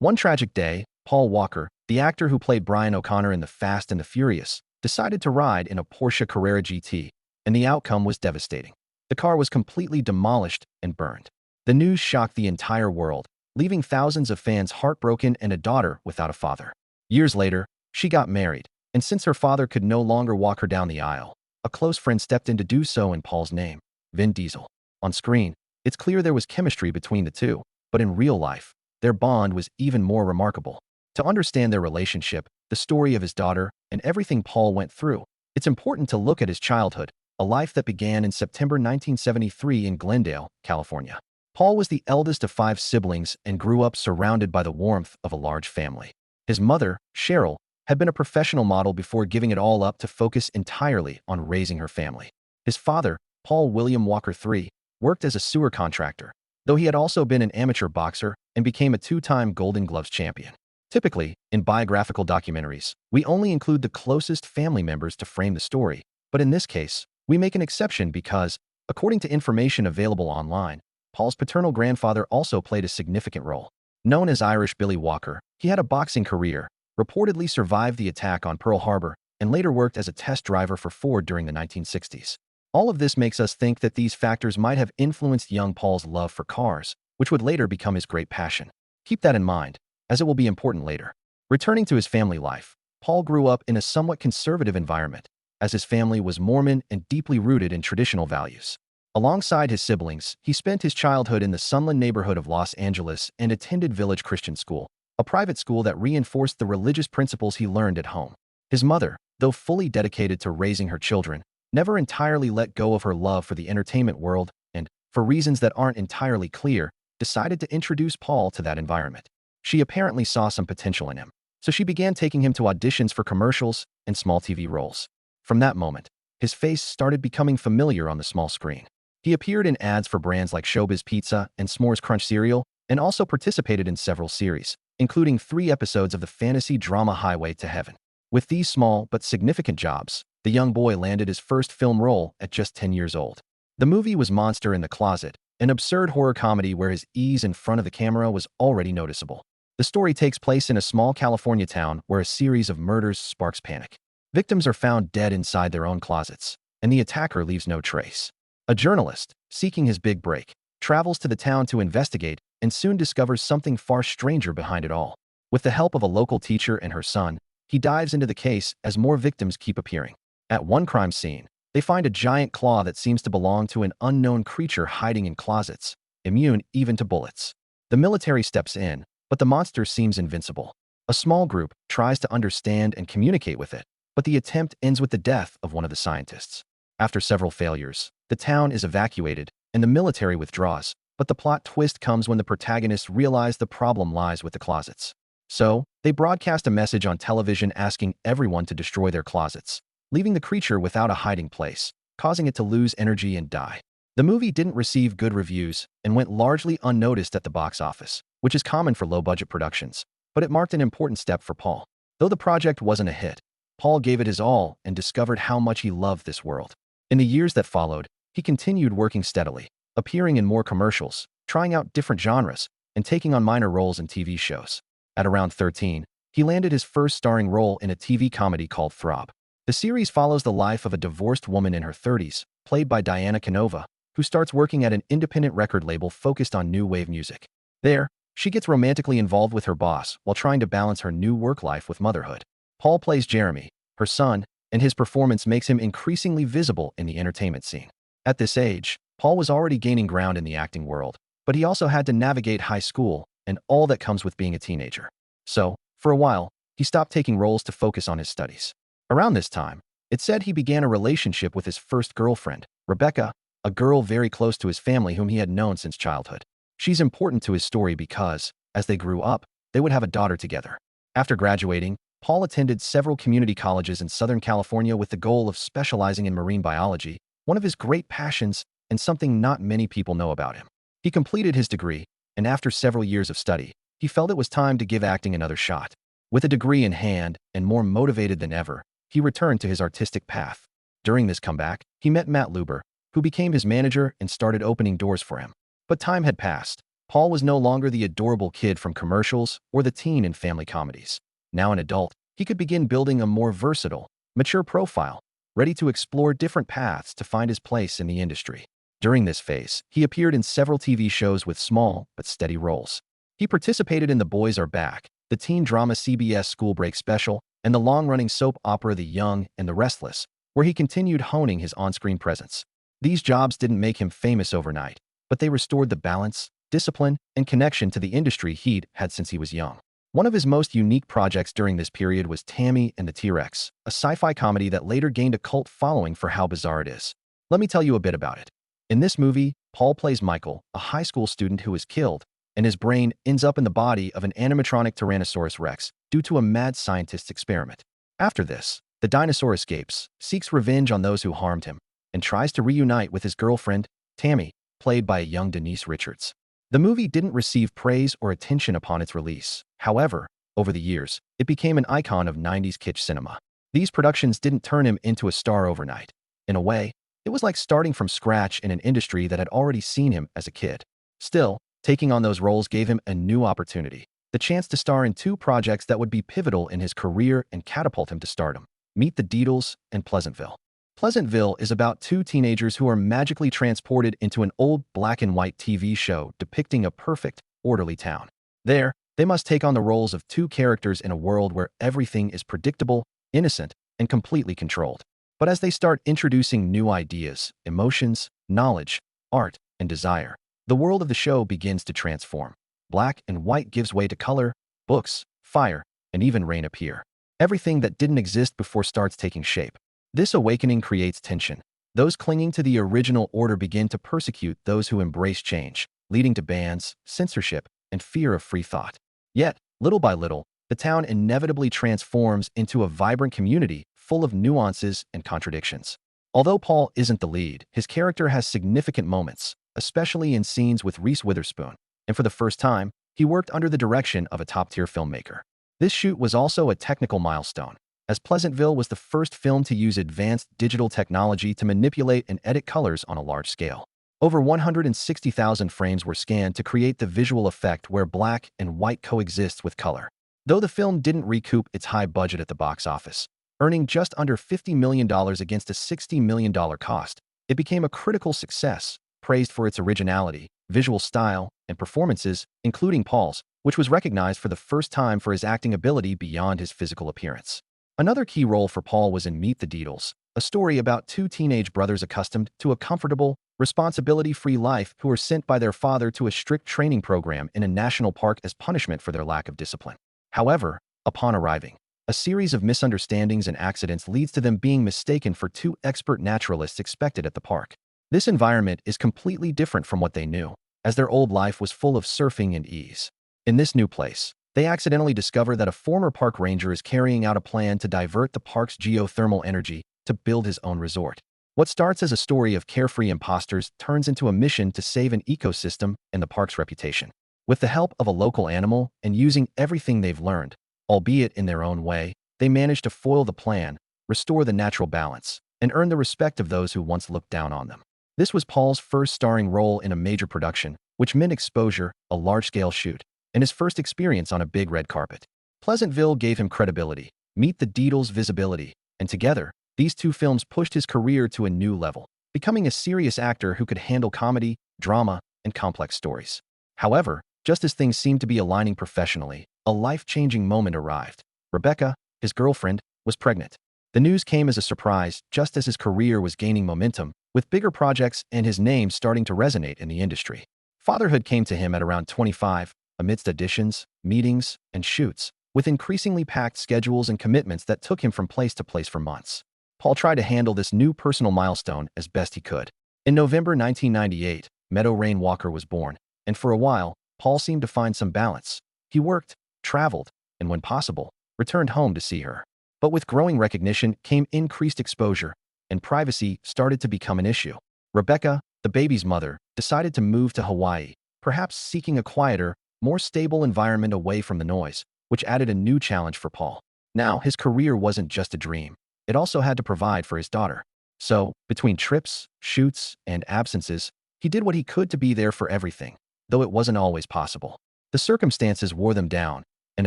One tragic day, Paul Walker, the actor who played Brian O'Connor in The Fast and the Furious, decided to ride in a Porsche Carrera GT, and the outcome was devastating. The car was completely demolished and burned. The news shocked the entire world, leaving thousands of fans heartbroken and a daughter without a father. Years later, she got married, and since her father could no longer walk her down the aisle, a close friend stepped in to do so in Paul's name, Vin Diesel. On screen, it's clear there was chemistry between the two, but in real life, their bond was even more remarkable. To understand their relationship, the story of his daughter, and everything Paul went through, it's important to look at his childhood, a life that began in September 1973 in Glendale, California. Paul was the eldest of 5 siblings and grew up surrounded by the warmth of a large family. His mother, Cheryl, had been a professional model before giving it all up to focus entirely on raising her family. His father, Paul William Walker III, worked as a sewer contractor, though he had also been an amateur boxer and became a 2-time Golden Gloves champion. Typically, in biographical documentaries, we only include the closest family members to frame the story, but in this case, we make an exception because, according to information available online, Paul's paternal grandfather also played a significant role. Known as Irish Billy Walker, he had a boxing career, reportedly survived the attack on Pearl Harbor, and later worked as a test driver for Ford during the 1960s. All of this makes us think that these factors might have influenced young Paul's love for cars, which would later become his great passion. Keep that in mind, as it will be important later. Returning to his family life, Paul grew up in a somewhat conservative environment, as his family was Mormon and deeply rooted in traditional values. Alongside his siblings, he spent his childhood in the Sunland neighborhood of Los Angeles and attended Village Christian School, a private school that reinforced the religious principles he learned at home. His mother, though fully dedicated to raising her children, never entirely let go of her love for the entertainment world and, for reasons that aren't entirely clear, decided to introduce Paul to that environment. She apparently saw some potential in him, so she began taking him to auditions for commercials and small TV roles. From that moment, his face started becoming familiar on the small screen. He appeared in ads for brands like Showbiz Pizza and S'mores Crunch cereal, and also participated in several series, including 3 episodes of the fantasy drama Highway to Heaven. With these small but significant jobs, the young boy landed his first film role at just 10 years old. The movie was Monster in the Closet, an absurd horror comedy where his ease in front of the camera was already noticeable. The story takes place in a small California town where a series of murders sparks panic. Victims are found dead inside their own closets, and the attacker leaves no trace. A journalist, seeking his big break, travels to the town to investigate and soon discovers something far stranger behind it all. With the help of a local teacher and her son, he dives into the case as more victims keep appearing. At one crime scene, they find a giant claw that seems to belong to an unknown creature hiding in closets, immune even to bullets. The military steps in, but the monster seems invincible. A small group tries to understand and communicate with it, but the attempt ends with the death of one of the scientists. After several failures, the town is evacuated and the military withdraws, but the plot twist comes when the protagonists realize the problem lies with the closets. So, they broadcast a message on television asking everyone to destroy their closets, leaving the creature without a hiding place, causing it to lose energy and die. The movie didn't receive good reviews and went largely unnoticed at the box office, which is common for low-budget productions, but it marked an important step for Paul. Though the project wasn't a hit, Paul gave it his all and discovered how much he loved this world. In the years that followed, he continued working steadily, appearing in more commercials, trying out different genres, and taking on minor roles in TV shows. At around 13, he landed his first starring role in a TV comedy called Throb. The series follows the life of a divorced woman in her 30s, played by Diana Canova, who starts working at an independent record label focused on new wave music. There, she gets romantically involved with her boss while trying to balance her new work life with motherhood. Paul plays Jeremy, her son, and his performance makes him increasingly visible in the entertainment scene. At this age, Paul was already gaining ground in the acting world, but he also had to navigate high school and all that comes with being a teenager. So, for a while, he stopped taking roles to focus on his studies. Around this time, it's said he began a relationship with his first girlfriend, Rebecca, a girl very close to his family whom he had known since childhood. She's important to his story because, as they grew up, they would have a daughter together. After graduating, Paul attended several community colleges in Southern California with the goal of specializing in marine biology, one of his great passions and something not many people know about him. He completed his degree, and after several years of study, he felt it was time to give acting another shot. With a degree in hand and more motivated than ever, he returned to his artistic path. During this comeback, he met Matt Luber, who became his manager and started opening doors for him. But time had passed, Paul was no longer the adorable kid from commercials or the teen in family comedies. Now an adult, he could begin building a more versatile, mature profile, ready to explore different paths to find his place in the industry. During this phase, he appeared in several TV shows with small but steady roles. He participated in The Boys Are Back, the teen drama CBS School Break special, and the long-running soap opera The Young and the Restless, where he continued honing his on-screen presence. These jobs didn't make him famous overnight, but they restored the balance, discipline, and connection to the industry he'd had since he was young. One of his most unique projects during this period was Tammy and the T-Rex, a sci-fi comedy that later gained a cult following for how bizarre it is. Let me tell you a bit about it. In this movie, Paul plays Michael, a high school student who is killed, and his brain ends up in the body of an animatronic Tyrannosaurus Rex due to a mad scientist's experiment. After this, the dinosaur escapes, seeks revenge on those who harmed him, and tries to reunite with his girlfriend, Tammy, played by a young Denise Richards. The movie didn't receive praise or attention upon its release. However, over the years, it became an icon of 90s kitsch cinema. These productions didn't turn him into a star overnight. In a way, it was like starting from scratch in an industry that had already seen him as a kid. Still, taking on those roles gave him a new opportunity, the chance to star in two projects that would be pivotal in his career and catapult him to stardom: Meet the Deedles and Pleasantville. Pleasantville is about two teenagers who are magically transported into an old black-and-white TV show depicting a perfect, orderly town. There, they must take on the roles of two characters in a world where everything is predictable, innocent, and completely controlled. But as they start introducing new ideas, emotions, knowledge, art, and desire, the world of the show begins to transform. Black and white gives way to color, books, fire, and even rain appear. Everything that didn't exist before starts taking shape. This awakening creates tension. Those clinging to the original order begin to persecute those who embrace change, leading to bans, censorship, and fear of free thought. Yet, little by little, the town inevitably transforms into a vibrant community full of nuances and contradictions. Although Paul isn't the lead, his character has significant moments, especially in scenes with Reese Witherspoon, and for the first time, he worked under the direction of a top-tier filmmaker. This shoot was also a technical milestone, as Pleasantville was the first film to use advanced digital technology to manipulate and edit colors on a large scale. Over 160,000 frames were scanned to create the visual effect where black and white coexist with color. Though the film didn't recoup its high budget at the box office, earning just under $50 million against a $60 million cost, it became a critical success, praised for its originality, visual style, and performances, including Paul's, which was recognized for the first time for his acting ability beyond his physical appearance. Another key role for Paul was in Meet the Deedles, a story about two teenage brothers accustomed to a comfortable, responsibility-free life who were sent by their father to a strict training program in a national park as punishment for their lack of discipline. However, upon arriving, a series of misunderstandings and accidents leads to them being mistaken for two expert naturalists expected at the park. This environment is completely different from what they knew, as their old life was full of surfing and ease. In this new place, they accidentally discover that a former park ranger is carrying out a plan to divert the park's geothermal energy to build his own resort. What starts as a story of carefree imposters turns into a mission to save an ecosystem and the park's reputation. With the help of a local animal and using everything they've learned, albeit in their own way, they manage to foil the plan, restore the natural balance, and earn the respect of those who once looked down on them. This was Paul's first starring role in a major production, which meant exposure, a large-scale shoot, and his first experience on a big red carpet. Pleasantville gave him credibility, Meet the Deedles visibility, and together, these two films pushed his career to a new level, becoming a serious actor who could handle comedy, drama, and complex stories. However, just as things seemed to be aligning professionally, a life-changing moment arrived. Rebecca, his girlfriend, was pregnant. The news came as a surprise just as his career was gaining momentum, with bigger projects and his name starting to resonate in the industry. Fatherhood came to him at around 25, amidst auditions, meetings, and shoots, with increasingly packed schedules and commitments that took him from place to place for months. Paul tried to handle this new personal milestone as best he could. In November 1998, Meadow Rain Walker was born, and for a while, Paul seemed to find some balance. He worked, traveled, and when possible, returned home to see her. But with growing recognition came increased exposure, and privacy started to become an issue. Rebecca, the baby's mother, decided to move to Hawaii, perhaps seeking a quieter, more stable environment away from the noise, which added a new challenge for Paul. Now, his career wasn't just a dream. It also had to provide for his daughter. So, between trips, shoots, and absences, he did what he could to be there for everything. though it wasn't always possible. The circumstances wore them down, and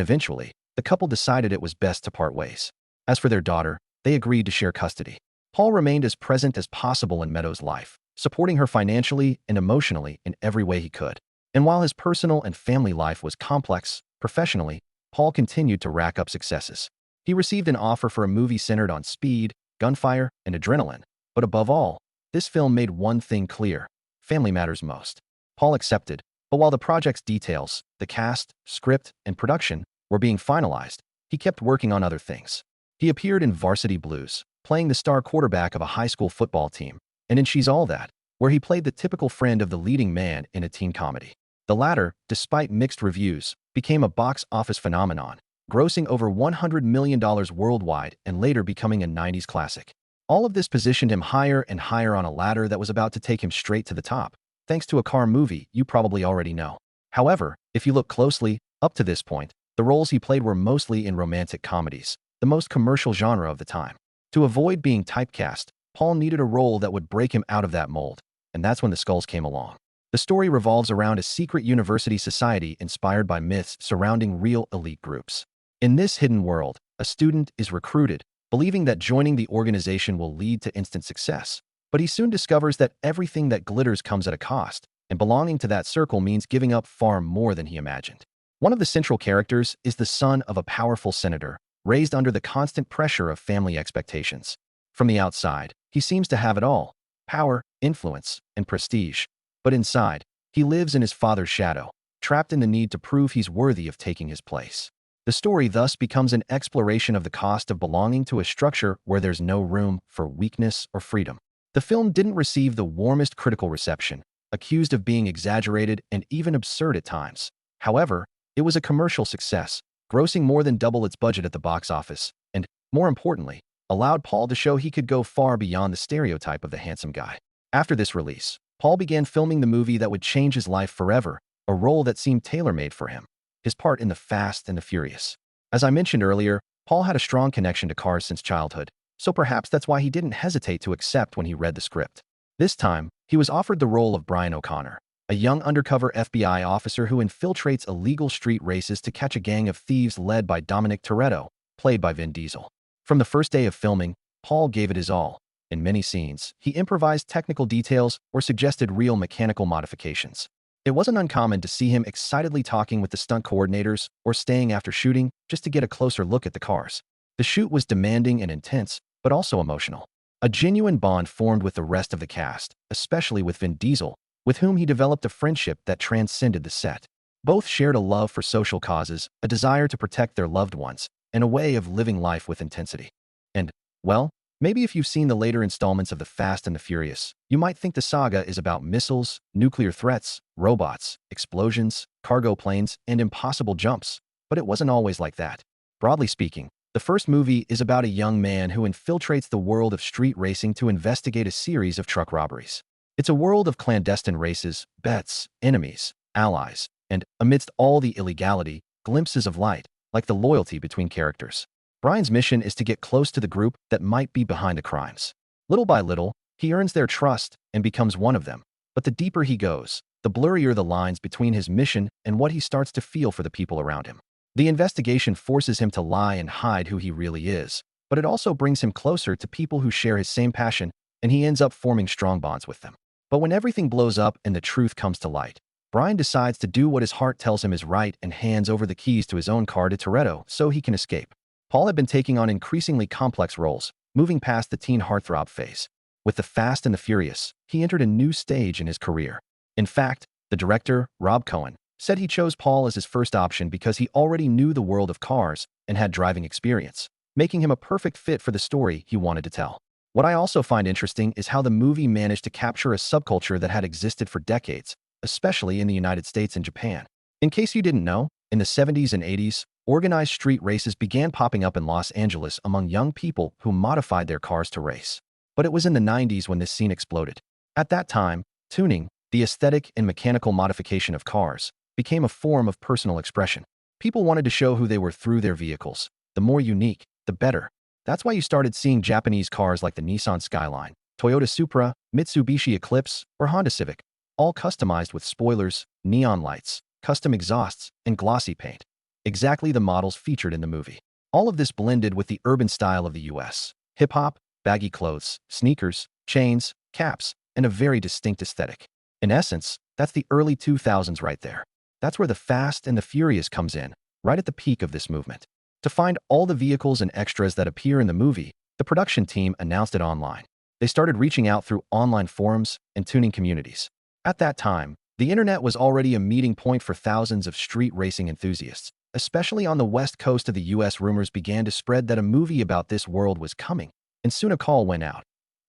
eventually, the couple decided it was best to part ways. As for their daughter, they agreed to share custody. Paul remained as present as possible in Meadow's life, supporting her financially and emotionally in every way he could. And while his personal and family life was complex, professionally, Paul continued to rack up successes. He received an offer for a movie centered on speed, gunfire, and adrenaline. But above all, this film made one thing clear: family matters most. Paul accepted, but while the project's details, the cast, script, and production were being finalized, he kept working on other things. He appeared in Varsity Blues, playing the star quarterback of a high school football team, and in She's All That, where he played the typical friend of the leading man in a teen comedy. The latter, despite mixed reviews, became a box office phenomenon, grossing over $100 million worldwide and later becoming a 90s classic. All of this positioned him higher and higher on a ladder that was about to take him straight to the top, thanks to a car movie you probably already know. However, if you look closely, up to this point, the roles he played were mostly in romantic comedies, the most commercial genre of the time. To avoid being typecast, Paul needed a role that would break him out of that mold, and that's when The Skulls came along. The story revolves around a secret university society inspired by myths surrounding real elite groups. In this hidden world, a student is recruited, believing that joining the organization will lead to instant success. But he soon discovers that everything that glitters comes at a cost, and belonging to that circle means giving up far more than he imagined. One of the central characters is the son of a powerful senator, raised under the constant pressure of family expectations. From the outside, he seems to have it all: power, influence, and prestige. But inside, he lives in his father's shadow, trapped in the need to prove he's worthy of taking his place. The story thus becomes an exploration of the cost of belonging to a structure where there's no room for weakness or freedom. The film didn't receive the warmest critical reception, accused of being exaggerated and even absurd at times. However, it was a commercial success, grossing more than double its budget at the box office, and, more importantly, allowed Paul to show he could go far beyond the stereotype of the handsome guy. After this release, Paul began filming the movie that would change his life forever, a role that seemed tailor-made for him: his part in The Fast and the Furious. As I mentioned earlier, Paul had a strong connection to cars since childhood, so perhaps that's why he didn't hesitate to accept when he read the script. This time, he was offered the role of Brian O'Connor, a young undercover FBI officer who infiltrates illegal street races to catch a gang of thieves led by Dominic Toretto, played by Vin Diesel. From the first day of filming, Paul gave it his all. In many scenes, he improvised technical details or suggested real mechanical modifications. It wasn't uncommon to see him excitedly talking with the stunt coordinators or staying after shooting just to get a closer look at the cars. The shoot was demanding and intense, but also emotional. A genuine bond formed with the rest of the cast, especially with Vin Diesel, with whom he developed a friendship that transcended the set. Both shared a love for social causes, a desire to protect their loved ones, and a way of living life with intensity. And, well, maybe if you've seen the later installments of The Fast and the Furious, you might think the saga is about missiles, nuclear threats, robots, explosions, cargo planes, and impossible jumps. But it wasn't always like that. Broadly speaking, the first movie is about a young man who infiltrates the world of street racing to investigate a series of truck robberies. It's a world of clandestine races, bets, enemies, allies, and, amidst all the illegality, glimpses of light, like the loyalty between characters. Brian's mission is to get close to the group that might be behind the crimes. Little by little, he earns their trust and becomes one of them. But the deeper he goes, the blurrier the lines between his mission and what he starts to feel for the people around him. The investigation forces him to lie and hide who he really is, but it also brings him closer to people who share his same passion, and he ends up forming strong bonds with them. But when everything blows up and the truth comes to light, Brian decides to do what his heart tells him is right and hands over the keys to his own car to Toretto so he can escape. Paul had been taking on increasingly complex roles, moving past the teen heartthrob phase. With The Fast and the Furious, he entered a new stage in his career. In fact, the director, Rob Cohen, said he chose Paul as his first option because he already knew the world of cars and had driving experience, making him a perfect fit for the story he wanted to tell. What I also find interesting is how the movie managed to capture a subculture that had existed for decades, especially in the United States and Japan. In case you didn't know, in the 70s and 80s, organized street races began popping up in Los Angeles among young people who modified their cars to race. But it was in the 90s when this scene exploded. At that time, tuning, the aesthetic and mechanical modification of cars, became a form of personal expression. People wanted to show who they were through their vehicles. The more unique, the better. That's why you started seeing Japanese cars like the Nissan Skyline, Toyota Supra, Mitsubishi Eclipse, or Honda Civic, all customized with spoilers, neon lights, custom exhausts, and glossy paint. Exactly the models featured in the movie. All of this blended with the urban style of the US. Hip-hop, baggy clothes, sneakers, chains, caps, and a very distinct aesthetic. In essence, that's the early 2000s right there. That's where the Fast and the Furious comes in, right at the peak of this movement. To find all the vehicles and extras that appear in the movie, the production team announced it online. They started reaching out through online forums and tuning communities. At that time, the internet was already a meeting point for thousands of street racing enthusiasts. Especially on the west coast of the US, rumors began to spread that a movie about this world was coming, and soon a call went out.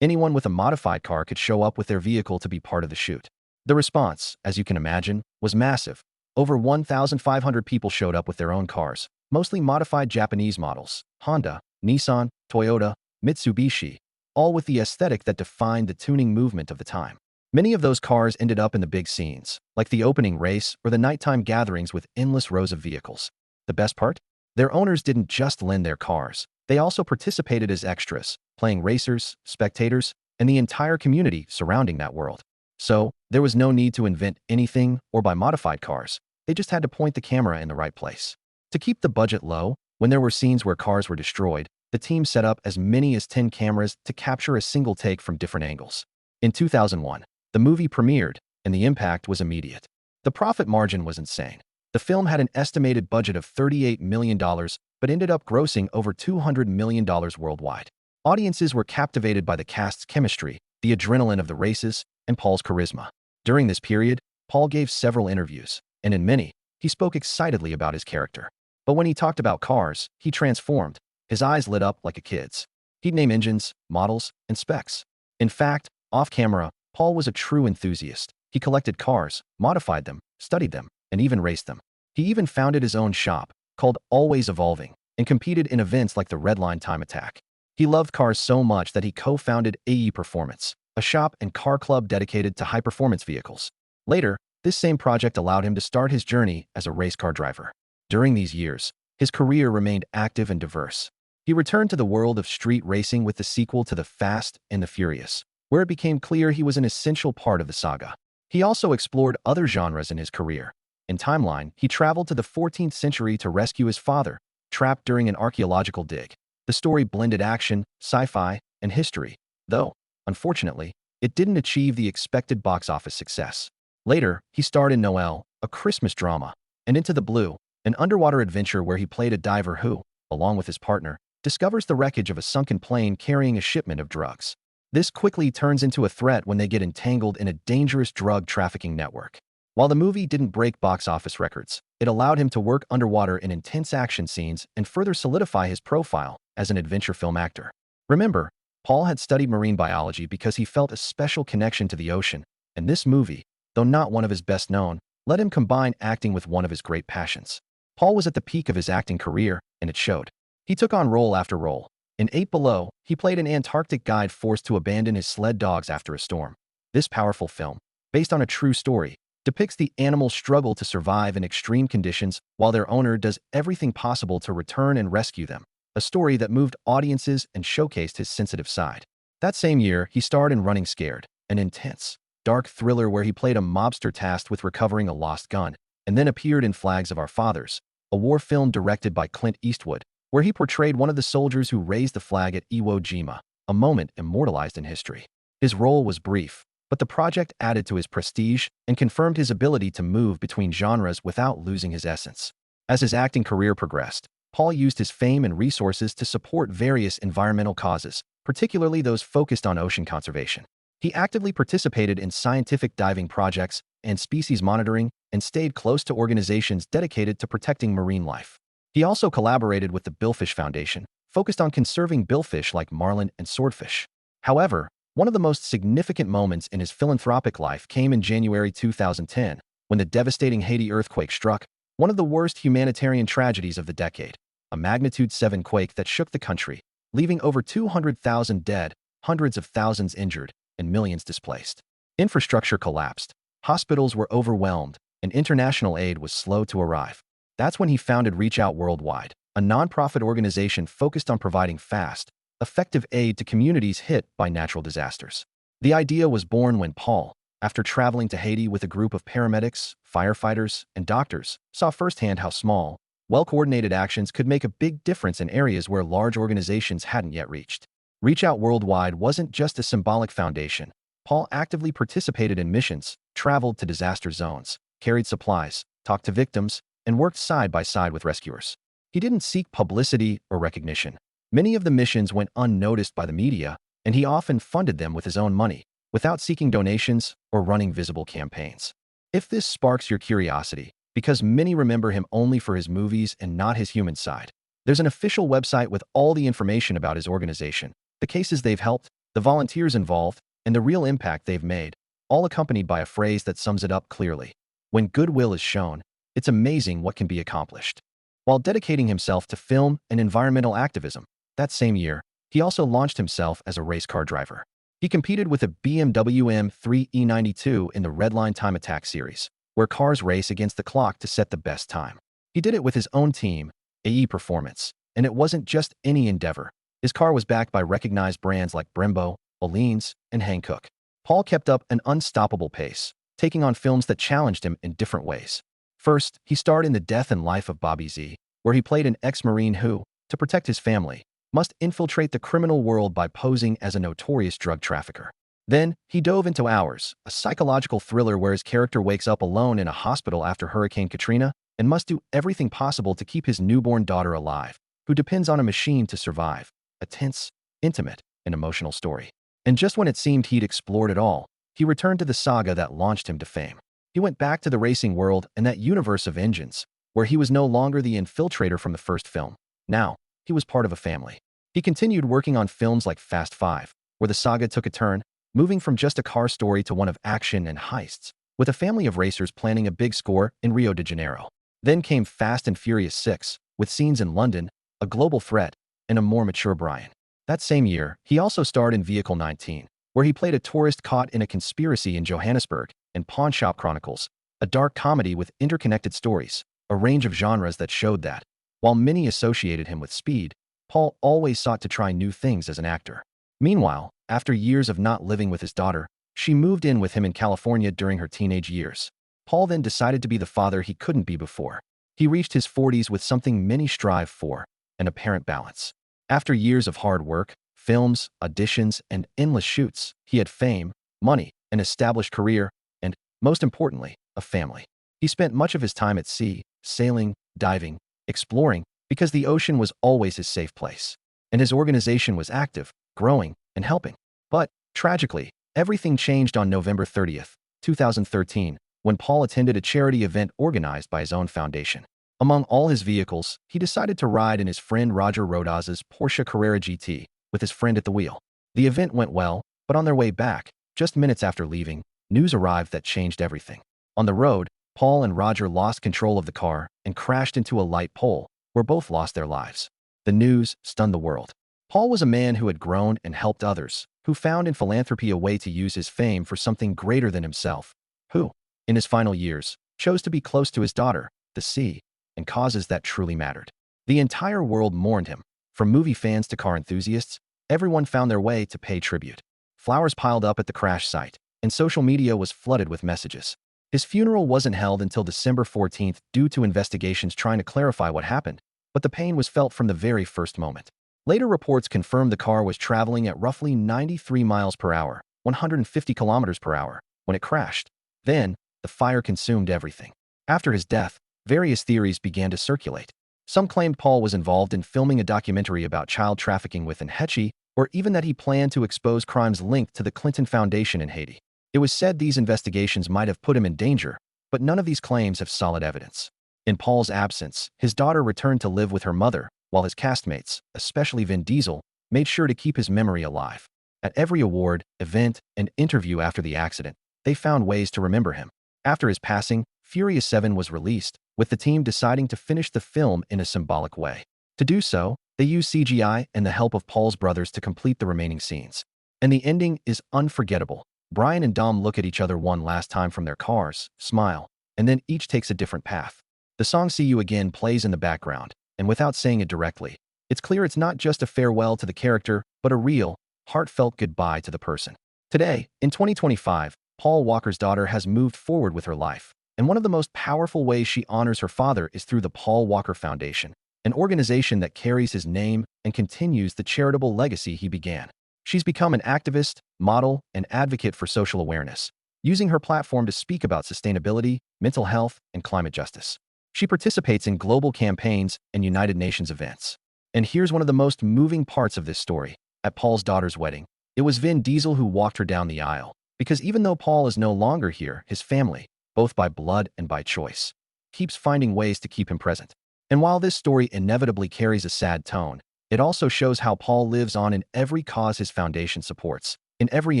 Anyone with a modified car could show up with their vehicle to be part of the shoot. The response, as you can imagine, was massive. Over 1,500 people showed up with their own cars, mostly modified Japanese models, Honda, Nissan, Toyota, Mitsubishi, all with the aesthetic that defined the tuning movement of the time. Many of those cars ended up in the big scenes, like the opening race or the nighttime gatherings with endless rows of vehicles. The best part? Their owners didn't just lend their cars. They also participated as extras, playing racers, spectators, and the entire community surrounding that world. So, there was no need to invent anything or buy modified cars. They just had to point the camera in the right place. To keep the budget low, when there were scenes where cars were destroyed, the team set up as many as 10 cameras to capture a single take from different angles. In 2001, the movie premiered, and the impact was immediate. The profit margin was insane. The film had an estimated budget of $38 million, but ended up grossing over $200 million worldwide. Audiences were captivated by the cast's chemistry, the adrenaline of the races, and Paul's charisma. During this period, Paul gave several interviews, and in many, he spoke excitedly about his character. But when he talked about cars, he transformed. His eyes lit up like a kid's. He'd name engines, models, and specs. In fact, off-camera, Paul was a true enthusiast. He collected cars, modified them, studied them, and even raced them. He even founded his own shop, called Always Evolving, and competed in events like the Red Line Time Attack. He loved cars so much that he co-founded AE Performance, a shop and car club dedicated to high-performance vehicles. Later, this same project allowed him to start his journey as a race car driver. During these years, his career remained active and diverse. He returned to the world of street racing with the sequel to The Fast and the Furious, where it became clear he was an essential part of the saga. He also explored other genres in his career. In Timeline, he traveled to the 14th century to rescue his father, trapped during an archaeological dig. The story blended action, sci-fi, and history, though, unfortunately, it didn't achieve the expected box office success. Later, he starred in Noel, a Christmas drama, and Into the Blue, an underwater adventure where he played a diver who, along with his partner, discovers the wreckage of a sunken plane carrying a shipment of drugs. This quickly turns into a threat when they get entangled in a dangerous drug trafficking network. While the movie didn't break box office records, it allowed him to work underwater in intense action scenes and further solidify his profile as an adventure film actor. Remember, Paul had studied marine biology because he felt a special connection to the ocean, and this movie, though not one of his best known, let him combine acting with one of his great passions. Paul was at the peak of his acting career, and it showed. He took on role after role. In 8 Below, he played an Antarctic guide forced to abandon his sled dogs after a storm. This powerful film, based on a true story, depicts the animals' struggle to survive in extreme conditions while their owner does everything possible to return and rescue them, a story that moved audiences and showcased his sensitive side. That same year, he starred in Running Scared, an intense, dark thriller where he played a mobster tasked with recovering a lost gun, and then appeared in Flags of Our Fathers, a war film directed by Clint Eastwood, where he portrayed one of the soldiers who raised the flag at Iwo Jima, a moment immortalized in history. His role was brief, but the project added to his prestige and confirmed his ability to move between genres without losing his essence. As his acting career progressed, Paul used his fame and resources to support various environmental causes, particularly those focused on ocean conservation. He actively participated in scientific diving projects and species monitoring and stayed close to organizations dedicated to protecting marine life. He also collaborated with the Billfish Foundation, focused on conserving billfish like marlin and swordfish. However, one of the most significant moments in his philanthropic life came in January 2010, when the devastating Haiti earthquake struck, one of the worst humanitarian tragedies of the decade, a magnitude 7 quake that shook the country, leaving over 200,000 dead, hundreds of thousands injured, and millions displaced. Infrastructure collapsed, hospitals were overwhelmed, and international aid was slow to arrive. That's when he founded Reach Out Worldwide, a nonprofit organization focused on providing fast, effective aid to communities hit by natural disasters. The idea was born when Paul, after traveling to Haiti with a group of paramedics, firefighters, and doctors, saw firsthand how small, well-coordinated actions could make a big difference in areas where large organizations hadn't yet reached. Reach Out Worldwide wasn't just a symbolic foundation. Paul actively participated in missions, traveled to disaster zones, carried supplies, talked to victims, and worked side by side with rescuers. He didn't seek publicity or recognition. Many of the missions went unnoticed by the media, and he often funded them with his own money, without seeking donations or running visible campaigns. If this sparks your curiosity, because many remember him only for his movies and not his human side, there's an official website with all the information about his organization, the cases they've helped, the volunteers involved, and the real impact they've made, all accompanied by a phrase that sums it up clearly. When goodwill is shown, it's amazing what can be accomplished. While dedicating himself to film and environmental activism, that same year, he also launched himself as a race car driver. He competed with a BMW M3 E92 in the Redline Time Attack series, where cars race against the clock to set the best time. He did it with his own team, AE Performance, and it wasn't just any endeavor. His car was backed by recognized brands like Brembo, Oleans, and Hankook. Paul kept up an unstoppable pace, taking on films that challenged him in different ways. First, he starred in The Death and Life of Bobby Z, where he played an ex-Marine who, to protect his family, must infiltrate the criminal world by posing as a notorious drug trafficker. Then, he dove into Hours, a psychological thriller where his character wakes up alone in a hospital after Hurricane Katrina and must do everything possible to keep his newborn daughter alive, who depends on a machine to survive. A tense, intimate, and emotional story. And just when it seemed he'd explored it all, he returned to the saga that launched him to fame. He went back to the racing world and that universe of engines, where he was no longer the infiltrator from the first film. Now, he was part of a family. He continued working on films like Fast 5, where the saga took a turn, moving from just a car story to one of action and heists, with a family of racers planning a big score in Rio de Janeiro. Then came Fast and Furious 6, with scenes in London, a global threat, and a more mature Brian. That same year, he also starred in Vehicle 19, where he played a tourist caught in a conspiracy in Johannesburg, and Pawn Shop Chronicles, a dark comedy with interconnected stories, a range of genres that showed that, while many associated him with speed, Paul always sought to try new things as an actor. Meanwhile, after years of not living with his daughter, she moved in with him in California during her teenage years. Paul then decided to be the father he couldn't be before. He reached his 40s with something many strive for, an apparent balance. After years of hard work, films, auditions, and endless shoots, he had fame, money, an established career, and, most importantly, a family. He spent much of his time at sea, sailing, diving, exploring, because the ocean was always his safe place. And his organization was active, growing, and helping. But, tragically, everything changed on November 30th, 2013, when Paul attended a charity event organized by his own foundation. Among all his vehicles, he decided to ride in his friend Roger Rodaz's Porsche Carrera GT, with his friend at the wheel. The event went well, but on their way back, just minutes after leaving, news arrived that changed everything. On the road, Paul and Roger lost control of the car and crashed into a light pole, where both lost their lives. The news stunned the world. Paul was a man who had grown and helped others, who found in philanthropy a way to use his fame for something greater than himself, who, in his final years, chose to be close to his daughter, the sea, and causes that truly mattered. The entire world mourned him. From movie fans to car enthusiasts, everyone found their way to pay tribute. Flowers piled up at the crash site, and social media was flooded with messages. His funeral wasn't held until December 14th due to investigations trying to clarify what happened, but the pain was felt from the very first moment. Later reports confirmed the car was traveling at roughly 93 miles per hour, 150 kilometers per hour, when it crashed. Then, the fire consumed everything. After his death, various theories began to circulate. Some claimed Paul was involved in filming a documentary about child trafficking with Nhechi, or even that he planned to expose crimes linked to the Clinton Foundation in Haiti. It was said these investigations might have put him in danger, but none of these claims have solid evidence. In Paul's absence, his daughter returned to live with her mother, while his castmates, especially Vin Diesel, made sure to keep his memory alive. At every award, event, and interview after the accident, they found ways to remember him. After his passing, Furious 7 was released, with the team deciding to finish the film in a symbolic way. To do so, they used CGI and the help of Paul's brothers to complete the remaining scenes. And the ending is unforgettable. Brian and Dom look at each other one last time from their cars, smile, and then each takes a different path. The song See You Again plays in the background, and without saying it directly, it's clear it's not just a farewell to the character, but a real, heartfelt goodbye to the person. Today, in 2025, Paul Walker's daughter has moved forward with her life, and one of the most powerful ways she honors her father is through the Paul Walker Foundation, an organization that carries his name and continues the charitable legacy he began. She's become an activist, model, and advocate for social awareness, using her platform to speak about sustainability, mental health, and climate justice. She participates in global campaigns and United Nations events. And here's one of the most moving parts of this story. At Paul's daughter's wedding, it was Vin Diesel who walked her down the aisle, because even though Paul is no longer here, his family, both by blood and by choice, keeps finding ways to keep him present. And while this story inevitably carries a sad tone, it also shows how Paul lives on in every cause his foundation supports, in every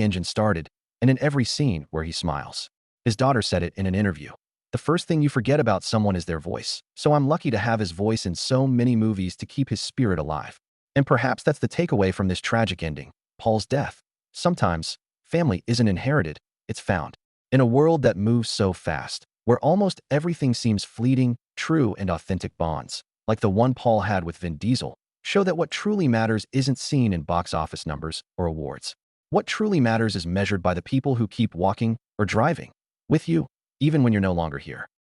engine started, and in every scene where he smiles. His daughter said it in an interview. The first thing you forget about someone is their voice, so I'm lucky to have his voice in so many movies to keep his spirit alive. And perhaps that's the takeaway from this tragic ending, Paul's death. Sometimes, family isn't inherited, it's found. In a world that moves so fast, where almost everything seems fleeting, true and authentic bonds, like the one Paul had with Vin Diesel, show that what truly matters isn't seen in box office numbers or awards. What truly matters is measured by the people who keep walking or driving with you, even when you're no longer here.